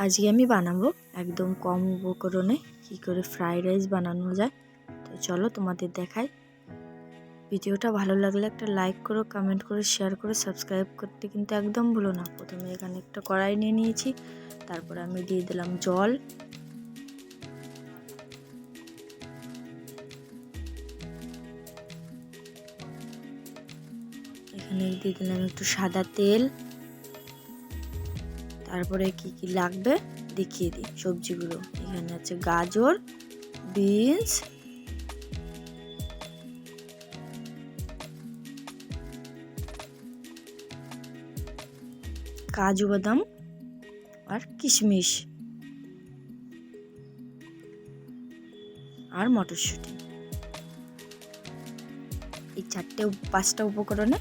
আজকে আমি বানাবো একদম কম উপকরণে কী করে ফ্রাইড রাইস বানানো যায়। তো চলো তোমাদের দেখাই। ভিডিওটা ভালো লাগলে একটা লাইক করো, কমেন্ট করো, শেয়ার করো, সাবস্ক্রাইব করতে কিন্তু একদম ভুলো না। প্রথমে এখানে একটা কড়াই নিয়ে নিয়েছি, তারপরে আমি দিয়ে দিলাম জল, এখানে দিয়ে দিলাম একটু সাদা তেল, তারপরে কি কি লাগবে দেখিয়ে দিই সবজিগুলো। এখানে আছে গাজর, বিনস, কাজু বাদাম আর কিশমিশ আর মটরশুঁটি। এই 4-5টা উপকরণে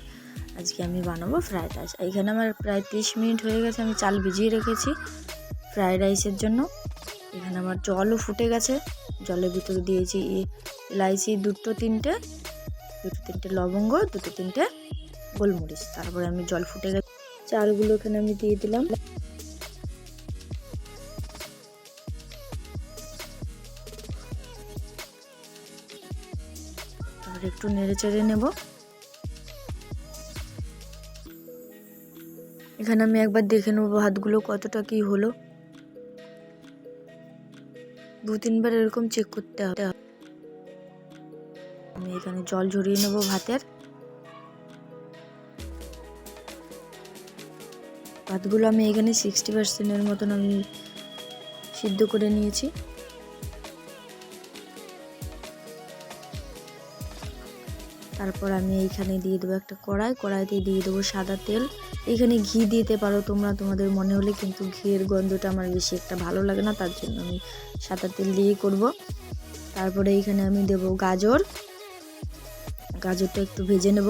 আজকে আমি বানাবো ফ্রাইড রাইস। এখানে আমার প্রায় 30 মিনিট হয়ে গেছে, আমি চাল ভিজিয়ে রেখেছি ফ্রাইড রাইসের জন্য। এখানে আমার জলও ফুটে গেছে, জলের ভিতরে দিয়েছি এলাইচি 2-3টে, লবঙ্গ, 2-3টে গোলমরিচ। তারপরে আমি জল ফুটে গেছে, চালগুলো এখানে আমি দিয়ে দিলাম, তারপরে একটু নেড়ে চেড়ে নেব। এখানে আমি একবার দেখে নেবো ভাতগুলো কতটা কি হলো, 2-3বার এরকম চেক করতে হবে। আমি এখানে জল ঝরিয়ে নেব ভাতের। ভাতগুলো আমি এখানে 60%-এর মতন আমি সিদ্ধ করে নিয়েছি। তারপর আমি এইখানে দিয়ে দেবো একটা কড়াইতে দিয়ে দেবো সাদা তেল। এখানে ঘি দিতে পারো তোমরা তোমাদের মনে হলে, কিন্তু ঘিয়ের গন্ধটা আমার বেশি একটা ভালো লাগে না, তার জন্য আমি সাদা তেল দিয়ে করব। তারপরে এইখানে আমি দেব গাজরটা একটু ভেজে নেব।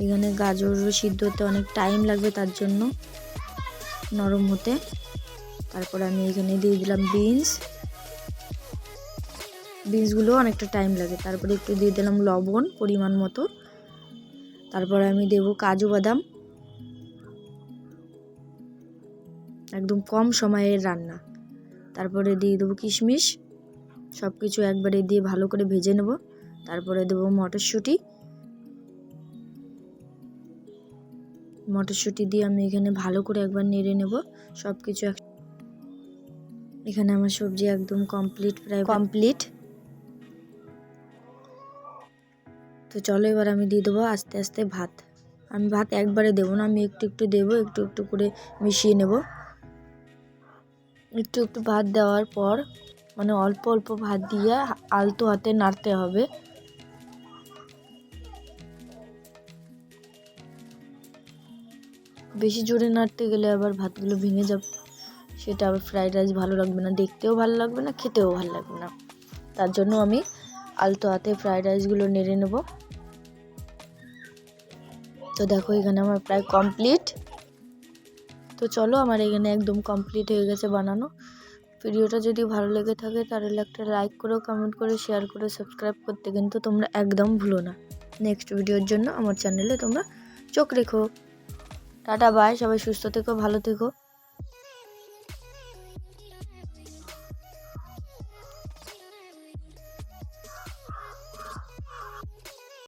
এখানে গাজর সিদ্ধ হতে অনেক টাইম লাগবে, তার জন্য নরম হতে। তারপরে আমি এখানে দিয়ে দিলাম বিনসগুলো অনেকটা টাইম লাগে। তারপরে একটু দিয়ে দিলাম লবণ পরিমাণ মতো। তারপরে আমি দেব কাজু বাদাম, একদম কম সময়ের রান্না। তারপরে দিয়ে দেবো কিশমিশ, সব কিছু একবারে দিয়ে ভালো করে ভেজে নেব। তারপরে দেবো মটরশুঁটি দিয়ে আমি এখানে ভালো করে একবার নেড়ে নেব সব কিছু। এখানে আমার সবজি একদম প্রায় কমপ্লিট। তো চলো এবার আমি দিয়ে দেবো আস্তে আস্তে ভাত। আমি ভাত একবারে দেবো না, আমি একটু একটু দেবো, একটু একটু করে মিশিয়ে নেব। একটু একটু ভাত দেওয়ার পর, মানে অল্প অল্প ভাত দিয়ে আলতো হাতে নাড়তে হবে। বেশি জোরে নাড়তে গেলে আবার ভাতগুলো ভেঙে যাবে, সেটা আবার ফ্রাইড রাইস ভালো লাগবে না, দেখতেও ভালো লাগবে না, খেতেও ভালো লাগবে না। তার জন্য আমি আলতো হাতে ফ্রাইড রাইসগুলো নেড়ে নেব। তো দেখো এখানে আমার প্রায় কমপ্লিট। তো চলো আমার এখানে একদম কমপ্লিট হয়ে গেছে বানানো। ভিডিওটা যদি ভালো লেগে থাকে তাহলে একটা লাইক করো, কমেন্ট করো, শেয়ার করো, সাবস্ক্রাইব করতে কিন্তু তোমরা একদম ভুলো না। নেক্সট ভিডিওর জন্য আমার চ্যানেলে তোমরা চোখ রেখো। টাটা বাই, সবাই সুস্থ থেকো, ভালো থেকো।